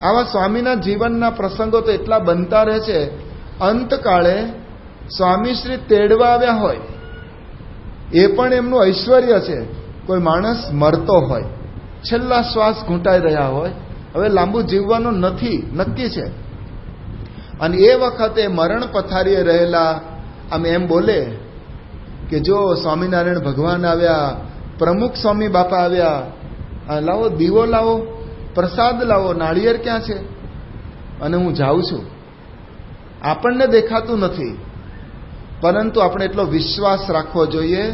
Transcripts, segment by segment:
આવા સ્વામીના જીવનના પ્રસંગો તો એટલા બનતા રહે છે. અંતકાળે સ્વામીશ્રી તેડવા આવ્યા હોય, એ પણ એમનું ઐશ્વર્ય છે. કોઈ માણસ મરતો હોય, છેલ્લા શ્વાસ ઘૂંટાઈ રહ્યા હોય, હવે લાંબુ જીવવાનું નથી, નક્કી છે, અને એ વખતે મરણ પથારીએ રહેલા આમ એમ બોલે કે જો સ્વામિનારાયણ ભગવાન આવ્યા, પ્રમુખ સ્વામી બાપા આવ્યા, લાવો દીવો લાવો, પ્રસાદ લાવો, નાળિયેર ક્યાં છે, અને હું જાઉં છું. આપણને દેખાતું નથી, પરંતુ આપણે એટલો વિશ્વાસ રાખવો જોઈએ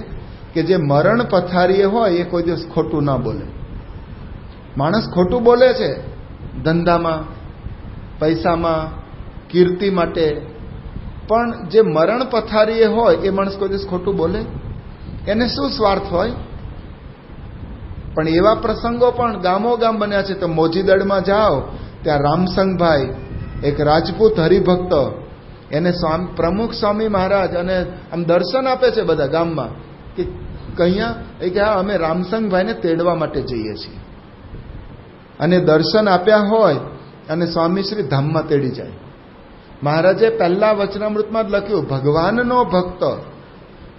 કે જે મરણ પથારીએ હોય એ કોઈ દિવસ ખોટું ના બોલે. માણસ ખોટું બોલે છે ધંધામાં, પૈસામાં, કીર્તિ માટે, પણ જે મરણ પથારીએ હોય એ માણસ કોઈ દિવસ ખોટું બોલે? એને શું સ્વાર્થ હોય? પણ એવા પ્રસંગો પણ ગામો ગામ બન્યા છે. તો મોજીદળમાં જાઓ, ત્યાં રામસંગભાઈ, એક રાજપૂત હરિભક્ત, એને પ્રમુખ સ્વામી મહારાજ અને આમ દર્શન આપે છે બધા ગામમાં કે કહીયા, એ કે હા અમે રામસંગભાઈને તેડવા માટે જઈએ છીએ. અને દર્શન આપ્યા હોય અને સ્વામીશ્રી ધામમાં તેડી જાય. મહારાજે પહેલા વચનામૃતમાં જ લખ્યું, ભગવાનનો ભક્ત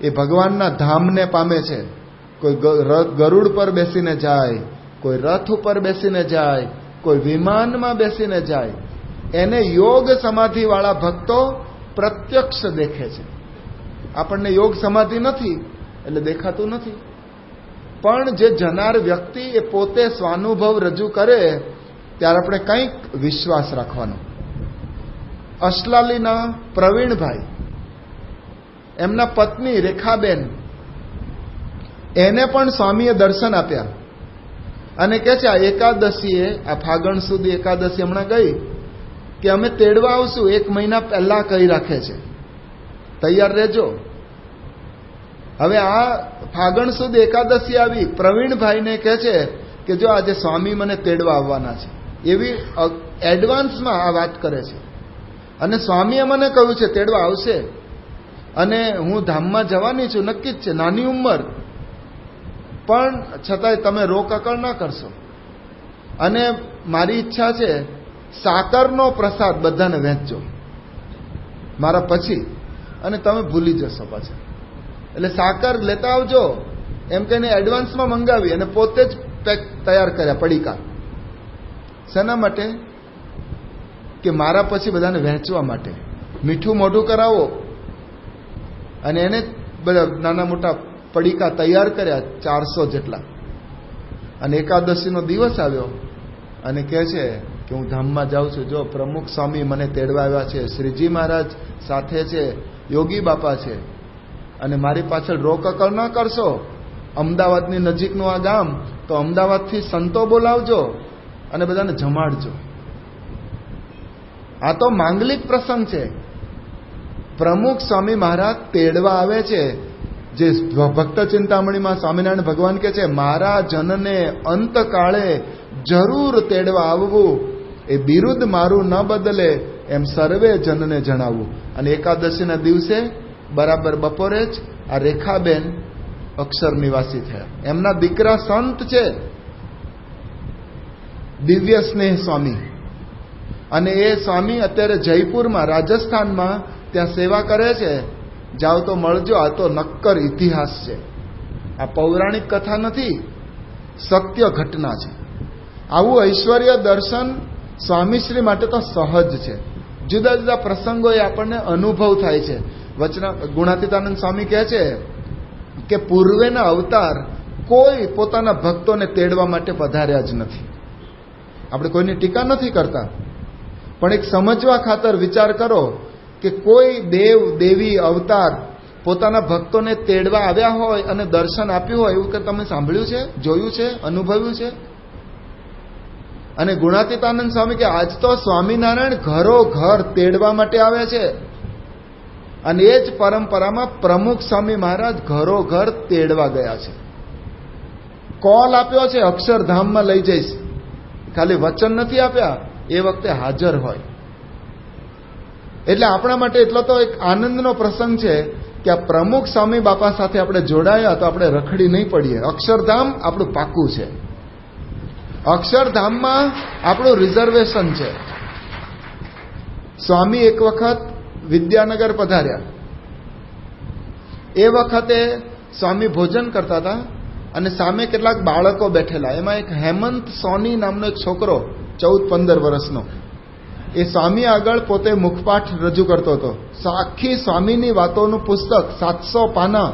એ ભગવાનના ધામને પામે છે. કોઈ ગરુડ પર બેસીને જાય, કોઈ રથ ઉપર બેસીને જાય, કોઈ વિમાનમાં બેસીને જાય, એને યોગ સમાધિ વાળા ભક્તો પ્રત્યક્ષ દેખે છે. આપણને યોગ સમાધિ નથી એટલે દેખાતું નથી, પણ જે જનાર વ્યક્તિ એ પોતે સ્વાનુભવ રજૂ કરે ત્યારે આપણે કંઈક વિશ્વાસ રાખવાનો. અસલાલીના પ્રવીણભાઈ, એમના પત્ની રેખાબેન, એને પણ સ્વામીએ દર્શન આપ્યા અને કહે છે આ એકાદશીએ, આ ફાગણ સુધી એકાદશી હમણાં ગઈ, કે અમે તેડવા આવશું, 1 મહિના પહેલા કહી રાખે છે, તૈયાર રહેજો. હવે આ ફાગણ સુધી એકાદશી આવી, પ્રવીણભાઈને કહે છે કે જો આજે સ્વામી મને તેડવા આવવાના છે, એવી એડવાન્સમાં આ વાત કરે છે. અને સ્વામીએ મને કહ્યું છે તેડવા આવશે, અને હું ધામમાં જવાની છું, નક્કી જ છે, નાની ઉંમર, પણ છતાંય તમે રોકકળ ના કરશો. અને મારી ઈચ્છા છે સાકરનો પ્રસાદ બધાને વહેંચજો મારા પછી, અને તમે ભૂલી જશો પાછા. એટલે સાકર લેતા આવજો એમ કહીને એડવાન્સમાં મંગાવી અને પોતે જ પેક તૈયાર કર્યા પડીકા. શેના માટે? કે મારા પછી બધાને વહેંચવા માટે. મીઠું મોઢું કરાવો, અને એને બધા નાના મોટા પડીકા તૈયાર કર્યા, 400 જેટલા. અને એકાદશીનો દિવસ આવ્યો અને કહે છે કે હું ધામમાં જાઉં છું, જો પ્રમુખ સ્વામી મને તેડવા આવ્યા છે, શ્રીજી મહારાજ સાથે છે, યોગી બાપા છે, અને મારી પાછળ રોકકળ ન કરશો. અમદાવાદની નજીકનું આ ગામ, તો અમદાવાદથી સંતો બોલાવજો અને બધાને જમાડજો. આ તો માંગલિક પ્રસંગ છે. પ્રમુખ સ્વામી મહારાજ તેડવા આવે છે. જે ભક્ત ચિંતામણીમાં સ્વામિનારાયણ ભગવાન કહે છે, મારા જનને અંતકાળે જરૂર તેડવા આવવું, એ બિરુદ મારું ન બદલે એમ સર્વે જનને જણાવવું. અને એકાદશીના દિવસે બરાબર બપોરે જ આ રેખાબેન અક્ષર નિવાસી થયા. એમના દીકરા સંત છે, દિવ્ય સ્નેહ સ્વામી, અને એ સ્વામી અત્યારે જયપુરમાં, રાજસ્થાનમાં ત્યાં સેવા કરે છે. જાઓ તો મળજો. આ તો નક્કર ઇતિહાસ છે, આ પૌરાણિક કથા નથી, સત્ય ઘટના છે. આવું ઐશ્વર્ય દર્શન સ્વામીશ્રી માટે તો સહજ છે. જુદા જુદા પ્રસંગો એ આપણને અનુભવ થાય છે. ગુણાતીતાનંદ સ્વામી કહે છે કે પૂર્વેના અવતાર કોઈ પોતાના ભક્તોને તેડવા માટે પધાર્યા જ નથી. આપણે કોઈની ટીકા નથી કરતા, પણ એક સમજવા ખાતર વિચાર કરો કે કોઈ દેવ દેવી અવતાર પોતાના ભક્તોને તેડવા આવ્યા હોય અને દર્શન આપ્યું હોય, એવું કે તમે સાંભળ્યું છે, જોયું છે, અનુભવ્યું છે? અને ગુણાતીતાનંદ સ્વામી કે આજ તો સ્વામિનારાયણ ઘરો ઘર તેડવા માટે આવે છે. અને એ જ પરંપરામાં પ્રમુખ સ્વામી મહારાજ ઘરો ઘર તેડવા ગયા છે. કોલ આપ્યો છે, અક્ષરધામમાં લઈ જઈશ. ખાલી વચન નથી આપ્યા, એ વખતે હાજર હોય. એટલે આપણા માટે એટલો તો એક આનંદનો પ્રસંગ છે કે આ પ્રમુખ સ્વામી બાપા સાથે આપણે જોડાયા તો આપણે રખડી નહીં પડીએ. અક્ષરધામ આપણું પાકું છે. અક્ષરધામમાં આપણું રિઝર્વેશન છે. સ્વામી એક વખત વિદ્યાનગર પધાર્યા. એ વખતે સ્વામી ભોજન કરતા હતા અને સામે કેટલાક બાળકો બેઠેલા. એમાં એક હેમંત સોની નામનો એક છોકરો 14-15 વર્ષનો, એ સ્વામી આગળ પોતે મુખપાઠ રજૂ કરતો હતો. આખી સ્વામીની વાતોનું પુસ્તક 700 પાના,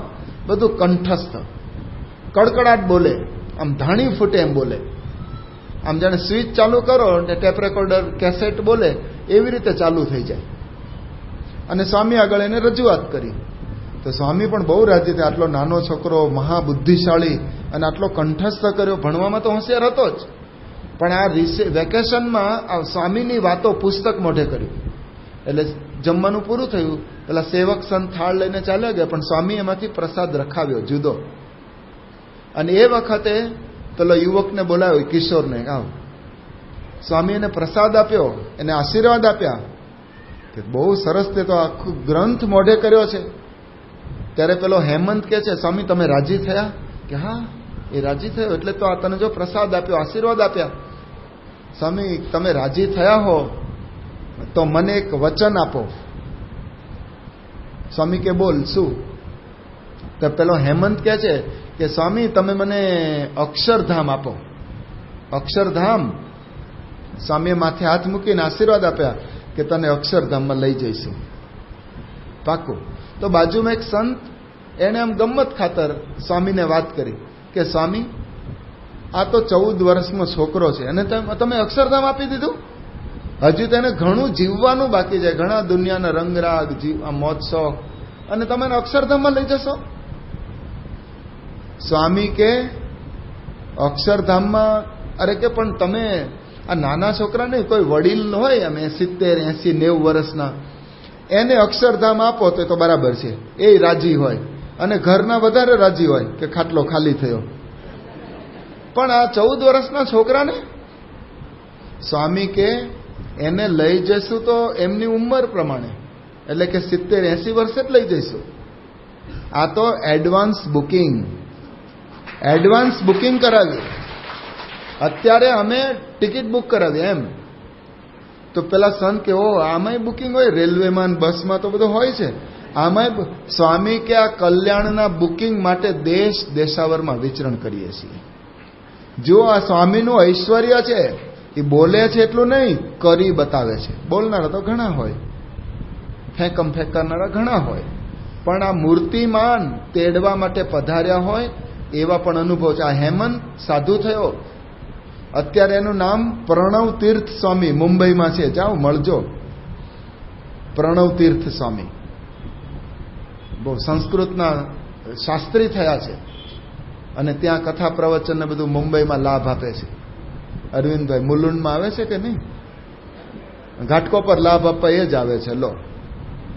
બધું કંઠસ્થ, કડકડાટ બોલે, આમ ધાણી ફૂટે એમ બોલે, આમ જાણે સ્વિચ ચાલુ કરો અને ટેપ રેકોર્ડર કેસેટ બોલે એવી રીતે ચાલુ થઈ જાય. અને સ્વામી આગળ એને રજૂઆત કરી તો સ્વામી પણ બહુ રાજી થયા. આટલો નાનો છોકરો, મહાબુદ્ધિશાળી, અને આટલો કંઠસ્થ કર્યો. ભણવામાં તો હોશિયાર હતો જ, પણ આ વેકેશનમાં આ સ્વામીની વાતો પુસ્તક મોઢે કર્યું. એટલે જમવાનું પૂરું થયું, પેલા સેવક સંત થાળ લઈને ચાલ્યા ગયા, પણ સ્વામી એમાંથી પ્રસાદ રખાવ્યો જુદો. અને એ વખતે પેલો યુવકને બોલાવ્યો, કિશોરને, આવ. સ્વામી એને પ્રસાદ આપ્યો, એને આશીર્વાદ આપ્યા કે બહુ સરસ, તે તો આખું ગ્રંથ મોઢે કર્યો છે. ત્યારે પેલો હેમંત કહે છે, સ્વામી તમે રાજી થયા? કે હા, એ રાજી થયો એટલે તો આ તને જો પ્રસાદ આપ્યો, આશીર્વાદ આપ્યા. સ્વામી તમે રાજી થયા હો તો મને એક વચન આપો. સ્વામી કે બોલ, શું? તો પેલો હેમંત કહે છે કે સ્વામી તમે મને અક્ષરધામ આપો. અક્ષરધામ? સ્વામીએ માથે હાથ મૂકીને આશીર્વાદ આપ્યા કે તને અક્ષરધામમાં લઈ જઈશું. પાકું. તો બાજુમાં એક સંત, એણે આમ ગમ્મત ખાતર સ્વામીને વાત કરી કે સ્વામી આ તો 14 વર્ષનો છોકરો છે અને તમે અક્ષરધામ આપી દીધું? હજુ તેને ઘણું જીવવાનું બાકી છે, ઘણા દુનિયાના રંગરાગ, મોજ શોખ, અને તમે અક્ષરધામમાં લઈ જશો? સ્વામી કે અક્ષરધામમાં, અરે કે પણ તમે આ નાના છોકરા નહીં, કોઈ વડીલ હોય અમે 70, 80, 90 વર્ષના, એને અક્ષરધામ આપો તો બરાબર છે, એ રાજી હોય અને ઘરના વધારે રાજી હોય કે ખાટલો ખાલી થયો. પણ આ 14 વર્ષના છોકરાને? સ્વામી કે એને લઈ જઈશું તો એમની ઉંમર પ્રમાણે, એટલે કે 70, 80 વર્ષે જ લઈ જઈશું. આ તો એડવાન્સ બુકિંગ કરાવ્યું. અત્યારે અમે ટિકિટ બુક કરાવી એમ. તો પેલા સંત કે ઓ આમાંય બુકિંગ હોય? રેલવેમાં, બસમાં તો બધું હોય છે, આમાંય? સ્વામી કે આ કલ્યાણના બુકિંગ માટે દેશ દેશાવરમાં વિચરણ કરીએ છીએ. જો આ સ્વામીનું ઐશ્વર્ય છે, એ બોલે છે એટલું નહીં, કરી બતાવે છે. બોલનારા તો ઘણા હોય, ફેંક કરનારા ઘણા હોય, પણ આ મૂર્તિમાન તેડવા માટે પધાર્યા હોય એવા પણ અનુભવ છે. આ હેમંત સાધુ થયો, અત્યારે એનું નામ પ્રણવ તીર્થ સ્વામી મુંબઈમાં છે, જાઓ મળજો. પ્રણવ તીર્થ સ્વામી બહુ સંસ્કૃતના શાસ્ત્રી થયા છે અને ત્યાં કથા પ્રવચન ને બધું મુંબઈમાં લાભ આપે છે. અરવિંદભાઈ મુલુંડમાં આવે છે કે નહીં? ઘાટકો પર લાભ આપવા એ જ આવે છે. લો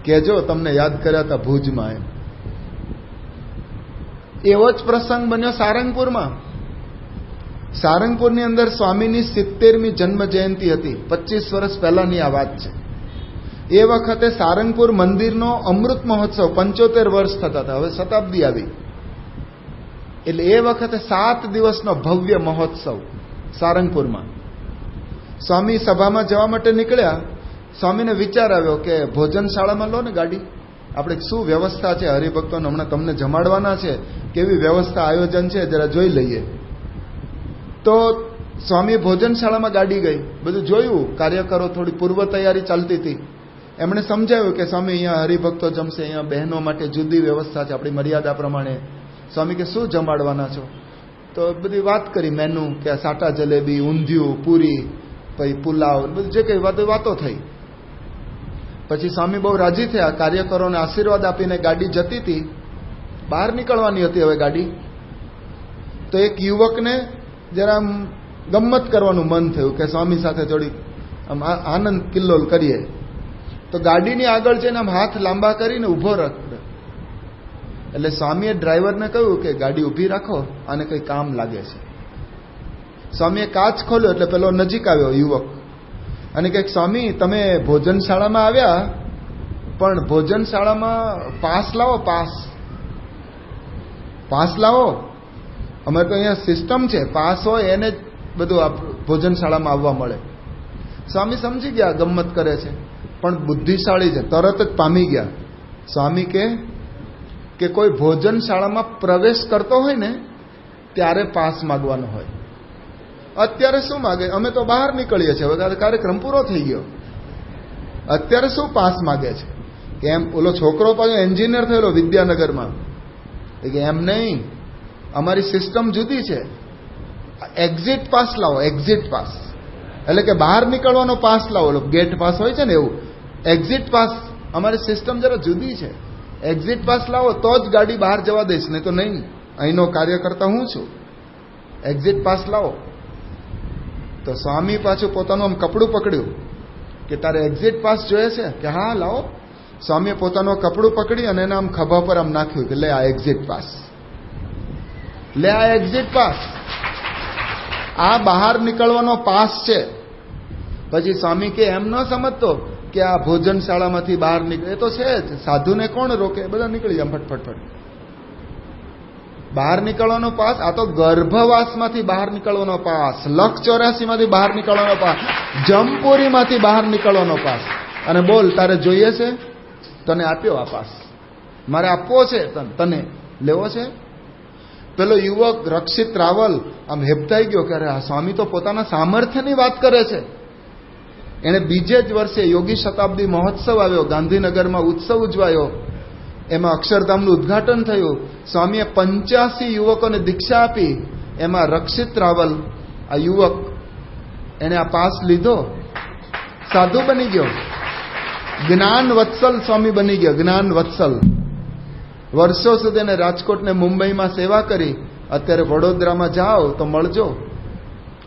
કેજો તમને યાદ કર્યા હતા ભુજમાં. એમ એવો જ પ્રસંગ બન્યો સારંગપુરમાં. સારંગપુરની અંદર સ્વામીની 70મી જન્મ જયંતિ હતી. 25 વર્ષ પહેલાની આ વાત છે. એ વખતે સારંગપુર મંદિરનો અમૃત મહોત્સવ 75 વર્ષ થતા હતા. હવે શતાબ્દી આવી, એટલે એ વખતે 7 દિવસનો ભવ્ય મહોત્સવ સારંગપુરમાં. સ્વામી સભામાં જવા માટે નીકળ્યા. સ્વામીને વિચાર આવ્યો કે ભોજનશાળામાં લો ને ગાડી, આપણે શું વ્યવસ્થા છે, હરિભક્તોને હમણાં તમને જમાડવાના છે, કેવી વ્યવસ્થા આયોજન છે જરા જોઈ લઈએ. તો સ્વામી ભોજનશાળામાં ગાડી ગઈ, બધું જોયું. કાર્યકરો થોડી પૂર્વ તૈયારી ચાલતી હતી. એમણે સમજાવ્યું કે સ્વામી અહીંયા હરિભક્તો જમશે, અહીંયા બહેનો માટે જુદી વ્યવસ્થા છે આપણી મર્યાદા પ્રમાણે. સ્વામી કે શું જમાડવાના છો? તો બધી વાત કરી મેનુ, કે સાટા જલેબી, ઊંધિયું, પૂરી, પછી પુલાવ, બધું જે કઈ વાતો થઈ. પછી સ્વામી બહુ રાજી થયા. કાર્યકરોને આશીર્વાદ આપીને ગાડી જતી હતી, બહાર નીકળવાની હતી હવે ગાડી. તો એક યુવકને જરા ગમ્મત કરવાનું મન થયું કે સ્વામી સાથે થોડી આનંદ કિલ્લોલ કરીએ. તો ગાડીની આગળ જઈને આમ હાથ લાંબા કરીને ઊભો રાખ. એટલે સ્વામીએ ડ્રાઈવરને કહ્યું કે ગાડી ઊભી રાખો, આને કંઈ કામ લાગે છે. સ્વામીએ કાચ ખોલ્યો એટલે પેલો નજીક આવ્યો યુવક અને કહે, સ્વામી તમે ભોજનશાળામાં આવ્યા, પણ ભોજનશાળામાં પાસ લાવો, પાસ લાવો. અમારે તો અહીંયા સિસ્ટમ છે, પાસ હોય એને બધું ભોજનશાળામાં આવવા મળે. સ્વામી સમજી ગયા ગમ્મત કરે છે, પણ બુદ્ધિશાળી છે, તરત જ પામી ગયા. સ્વામી કે કોઈ ભોજનશાળામાં પ્રવેશ કરતો હોય ને ત્યારે પાસ માગવાનો હોય. અત્યારે શું માગે? અમે તો બહાર નીકળીએ છીએ, હવે કાર્યક્રમ પૂરો થઈ ગયો, અત્યારે શું પાસ માગે છે? કે એમ ઓલો છોકરો પાછો એન્જિનિયર થયેલો વિદ્યાનગરમાં, કે એમ નહીં, અમારી સિસ્ટમ જુદી છે. એક્ઝિટ પાસ લાવો, એક્ઝિટ પાસ એટલે કે બહાર નીકળવાનો પાસ લાવો. ગેટ પાસ હોય છે ને એવું, એક્ઝિટ પાસ. અમારી સિસ્ટમ જરા જુદી છે. એક્ઝિટ પાસ લાવો તો જ ગાડી બહાર જવા દઈશ, નહીં તો નહીં. અહીંનો કાર્યકર્તા હું છું, એક્ઝિટ પાસ લાવો. તો સ્વામી પાછું પોતાનું આમ કપડું પકડ્યું કે તારે એક્ઝિટ પાસ જોઈએ છે? કે હા લાવો. સ્વામીએ પોતાનું કપડું પકડી અને એના આમ ખભા પર આમ નાખ્યું કે લે આ એક્ઝિટ પાસ, લે આ એક્ઝિટ પાસ, આ બહાર નીકળવાનો પાસ છે. પછી સ્વામી કે એમ ન સમજતો કે આ ભોજનશાળામાંથી બહાર નીકળે, એ તો છે જ, સાધુને કોણ રોકે? બધા નીકળી જાય ફટફટ. બહાર નીકળવાનો પાસ, આ તો ગર્ભવાસમાંથી બહાર નીકળવાનો પાસ, લખ 84 માંથી બહાર નીકળવાનો પાસ, જમપુરીમાંથી બહાર નીકળવાનો પાસ. અને બોલ તારે જોઈએ છે? તને આપ્યો આ પાસ, મારે આપવો છે, તને લેવો છે? પેલો યુવક રક્ષિત રાવલ આમ હેપતાઈ ગયો કે અરે આ સ્વામી તો પોતાના સામર્થ્યની વાત કરે છે. એને બીજે જ વર્ષે યોગી શતાબ્દી મહોત્સવ આવ્યો, ગાંધીનગરમાં ઉત્સવ ઉજવાયો, એમાં અક્ષરધામનું ઉદ્ઘાટન થયું. સ્વામીએ 85 યુવકોને દીક્ષા આપી. એમાં રક્ષિત રાવલ આ યુવક, એને આ પાસ લીધો, સાધુ બની ગયો, જ્ઞાન વત્સલ સ્વામી બની ગયો, જ્ઞાન વત્સલ. વર્ષો સુધી એને રાજકોટ ને મુંબઈમાં સેવા કરી. અત્યારે વડોદરામાં જાઓ તો મળજો.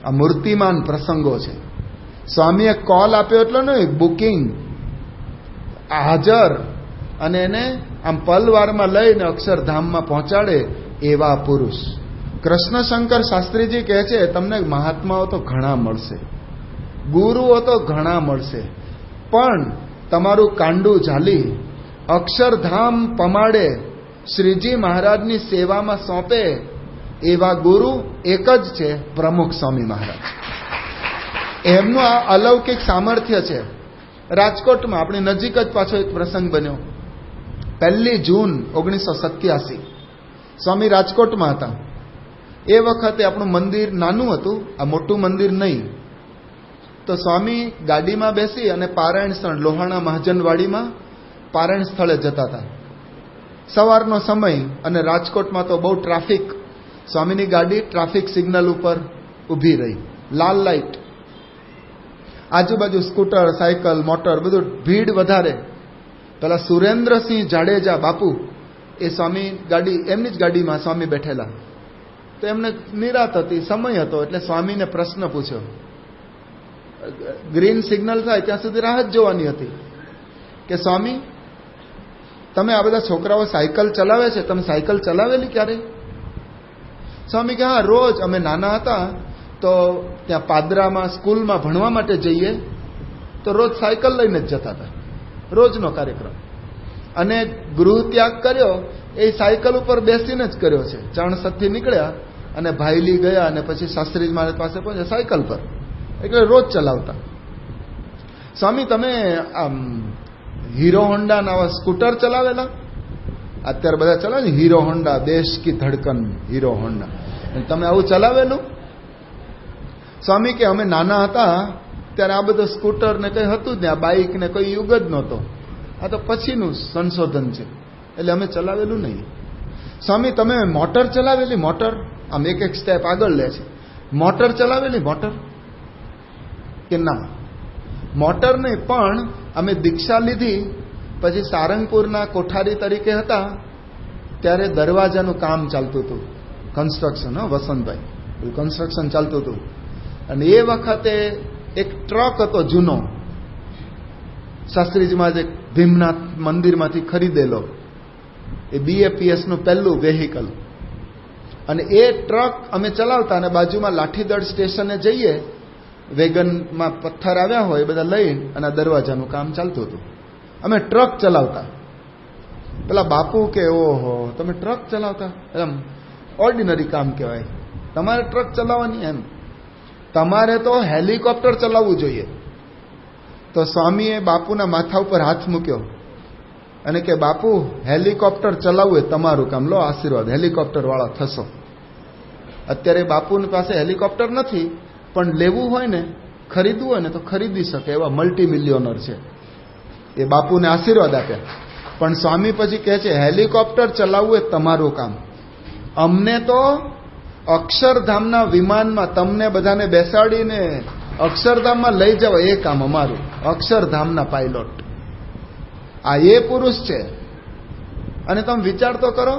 આ મૂર્તિમાન પ્રસંગો છે. સ્વામીએ કોલ આપ્યો એટલો નહીં, બુકિંગ, હાજર, અને એને આમ પલવારમાં લઈને અક્ષરધામમાં પહોંચાડે એવા પુરુષ. કૃષ્ણશંકર શાસ્ત્રીજી કહે છે તમને મહાત્માઓ તો ઘણા મળશે, ગુરુઓ તો ઘણા મળશે, પણ તમારું કાંડું ઝાલી અક્ષરધામ પમાડે, શ્રીજી મહારાજની સેવામાં સોંપે એવા ગુરુ એક જ છે, પ્રમુખ સ્વામી મહારાજ. એમનું આ અલૌકિક સામર્થ્ય છે. રાજકોટમાં આપણી નજીક જ પાછો એક પ્રસંગ બન્યો. 1 જૂન 1987 સ્વામી રાજકોટમાં હતા. એ વખતે આપણું મંદિર નાનું હતું, આ મોટું મંદિર નહીં. તો સ્વામી ગાડીમાં બેસી અને પારાયણ સ્થળ લોહાણા મહાજનવાડીમાં પારાયણ સ્થળે જતા હતા. સવારનો સમય અને રાજકોટમાં તો બહુ ટ્રાફિક. સ્વામીની ગાડી ટ્રાફિક સિગ્નલ ઉપર ઊભી રહી, લાલ લાઈટ, આજુબાજુ સ્કૂટર, સાયકલ, મોટર, બધું ભીડ વધારે. પેલા સુરેન્દ્રસિંહ જાડેજા બાપુ એ સ્વામી ગાડી, એમની જ ગાડીમાં સ્વામી બેઠેલા. તો એમને નિરાત હતી, સમય હતો, એટલે સ્વામીને પ્રશ્ન પૂછ્યો. ગ્રીન સિગ્નલ થાય ત્યાં સુધી રાહ જ જોવાની હતી કે સ્વામી તમે આ બધા છોકરાઓ સાયકલ ચલાવે છે, તમે સાયકલ ચલાવેલી ક્યારે? સ્વામી કે હા, રોજ અમે નાના હતા તો ત્યાં પાદરામાં સ્કૂલમાં ભણવા માટે જઈએ તો રોજ સાયકલ લઈને જ જતા હતા, રોજનો કાર્યક્રમ. અને ગૃહ ત્યાગ કર્યો એ સાયકલ ઉપર બેસીને જ કર્યો છે. ચાણસદથી નીકળ્યા અને ભાઈલી ગયા અને પછી શાસ્ત્રીજી મહારાજ પાસે પહોંચ્યા સાયકલ પર, એટલે રોજ ચલાવતા. સ્વામી તમે આમ હીરો હોન્ડા ના સ્કૂટર ચલાવેલા? અત્યારે બધા ચલાવે ને હીરો હોન્ડા, દેશ કી ધડકન હીરો હોન્ડા, તમે આવું ચલાવેલું? સ્વામી કે અમે નાના હતા ત્યારે આ બધું સ્કૂટર ને કઈ હતું જ ને, આ બાઇક ને કોઈ યુગ જ નહોતો, આ તો પછીનું સંશોધન છે, એટલે અમે ચલાવેલું નહીં. સ્વામી તમે મોટર ચલાવેલી? મોટર આમ એક સ્ટેપ આગળ લે છે. મોટર ચલાવેલી? મોટર કે ના, મોટર નહીં, પણ અમે દીક્ષા લીધી પછી સારંગપુરના કોઠારી તરીકે હતા ત્યારે દરવાજાનું કામ ચાલતું હતું, કન્સ્ટ્રક્શન. વસંતભાઈ, કન્સ્ટ્રક્શન ચાલતું હતું. અને એ વખતે એક ટ્રક હતો જૂનો, શાસ્ત્રીજીમાં જે ભીમનાથ મંદિરમાંથી ખરીદેલો, એ BAPS નું પહેલું વેહિકલ. અને એ ટ્રક અમે ચલાવતા અને બાજુમાં લાઠીદળ સ્ટેશને જઈએ, વેગનમાં પથ્થર આવ્યા હોય બધા લઈને, અને દરવાજાનું કામ ચાલતું હતું. અમે ટ્રક ચલાવતા. પેલા બાપુ કે ઓહો તમે ટ્રક ચલાવતા? એમ ઓર્ડિનરી કામ કહેવાય, તમારે ટ્રક ચલાવવાની? એમ તમારે તો હેલિકોપ્ટર ચલાવવું જોઈએ. તો સ્વામીએ બાપુના માથા ઉપર હાથ મૂક્યો અને કે બાપુ હેલિકોપ્ટર ચલાવવું એ તમારું કામ, લો આશીર્વાદ, હેલિકોપ્ટર વાળા થશો. અત્યારે બાપુની પાસે હેલિકોપ્ટર નથી, પણ લેવું હોય ને, ખરીદવું હોય ને તો ખરીદી શકે એવા મલ્ટી મિલિયોનર છે. એ બાપુને આશીર્વાદ આપ્યા. પણ સ્વામી પછી કહે છે હેલિકોપ્ટર ચલાવવું એ તમારું કામ, અમને તો અક્ષરધામના વિમાનમાં તમને બધાને બેસાડીને અક્ષરધામમાં લઈ જાવ એ કામ અમારું. અક્ષરધામના પાયલોટ આ એ પુરુષ છે. અને તમે વિચાર તો કરો,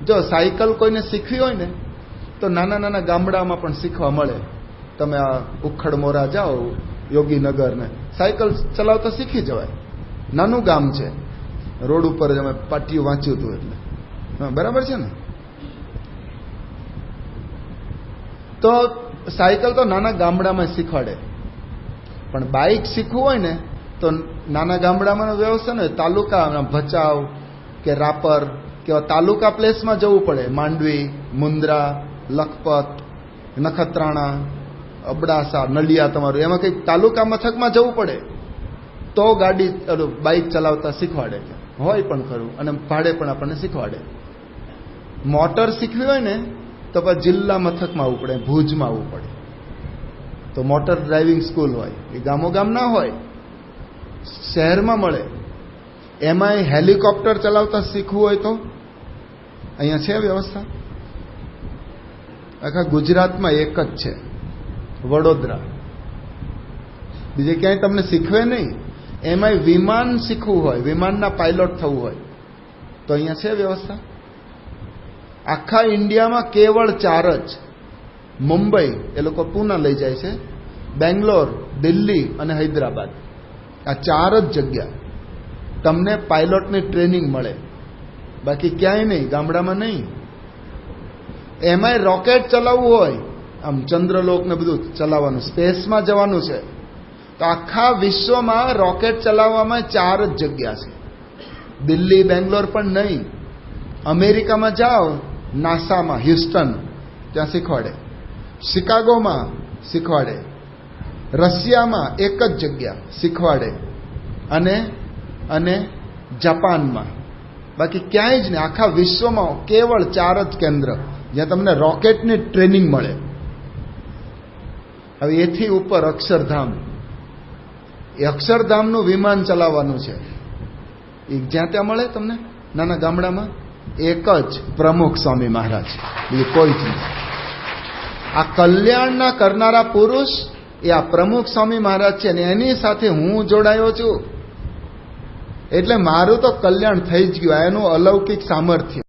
જો સાયકલ કોઈને શીખવી હોય ને તો નાના નાના ગામડામાં પણ શીખવા મળે. તમે આ ઉખડમોરા જાઓ, યોગીનગર ને, સાયકલ ચલાવતા શીખી જવાય. નાનું ગામ છે, રોડ ઉપર જ અમે પાટિયું વાંચ્યું હતું એટલે બરાબર છે ને. તો સાયકલ તો નાના ગામડામાં શીખવાડે, પણ બાઇક શીખવું હોય ને તો નાના ગામડામાં વ્યવસ્થા ને તાલુકા ભચાઉ કે રાપર કે તાલુકા પ્લેસમાં જવું પડે. માંડવી, મુન્દ્રા, લખપત, નખત્રાણા, અબડાસા, નલિયા, તમારું એમાં કંઈક તાલુકા મથકમાં જવું પડે તો ગાડી બાઇક ચલાવતા શીખવાડે. હોય પણ ખરું, અને ભાડે પણ આપણને શીખવાડે. મોટર શીખવી હોય ને તો પછી જિલ્લા મથકમાં આવવું પડે, ભુજમાં આવવું પડે. તો મોટર ડ્રાઇવિંગ સ્કૂલ હોય, એ ગામોગામ ના હોય, શહેરમાં મળે. એમાંય હેલિકોપ્ટર ચલાવતા શીખવું હોય તો અહીંયા છે વ્યવસ્થા. આખા ગુજરાતમાં એક જ છે, વડોદરા. બીજે ક્યાંય તમને શીખવે નહીં. એમાંય વિમાન શીખવું હોય, વિમાનના પાયલોટ થવું હોય તો અહીંયા છે વ્યવસ્થા. આખા ઇન્ડિયામાં કેવળ 4 જ, મુંબઈ એ લોકો પૂના લઈ જાય છે, બેંગ્લોર, દિલ્હી અને હૈદરાબાદ, આ 4 જ જગ્યા તમને પાયલોટની ટ્રેનિંગ મળે. બાકી ક્યાંય નહીં, ગામડામાં નહીં. એમાંય રોકેટ ચલાવવું હોય, આમ ચંદ્રલોક ને બધું ચલાવવાનું, સ્પેસમાં જવાનું છે, તો આખા વિશ્વમાં રોકેટ ચલાવવામાં 4 જ જગ્યા છે. દિલ્હી, બેંગ્લોર પણ નહીં. અમેરિકામાં જાઓ, નાસામાં, હ્યુસ્ટન, ત્યાં શીખવાડે. શિકાગોમાં શીખવાડે. રશિયામાં એક જ જગ્યા શીખવાડે. અને જાપાનમાં. બાકી ક્યાંય જ નહીં. આખા વિશ્વમાં કેવળ 4 જ કેન્દ્ર જ્યાં તમને રોકેટની ટ્રેનિંગ મળે. હવે એથી ઉપર અક્ષરધામ, એ અક્ષરધામનું વિમાન ચલાવવાનું છે. એ જ્યાં ત્યાં મળે તમને નાના ગામડામાં. એક જ પ્રમુખ સ્વામી મહારાજ, બીજું કોઈ જ નહીં. આ કલ્યાણના કરનારા પુરુષ એ આ પ્રમુખ સ્વામી મહારાજ છે, અને એની સાથે હું જોડાયો છું એટલે મારું તો કલ્યાણ થઈ જ ગયું. એનું અલૌકિક સામર્થ્ય.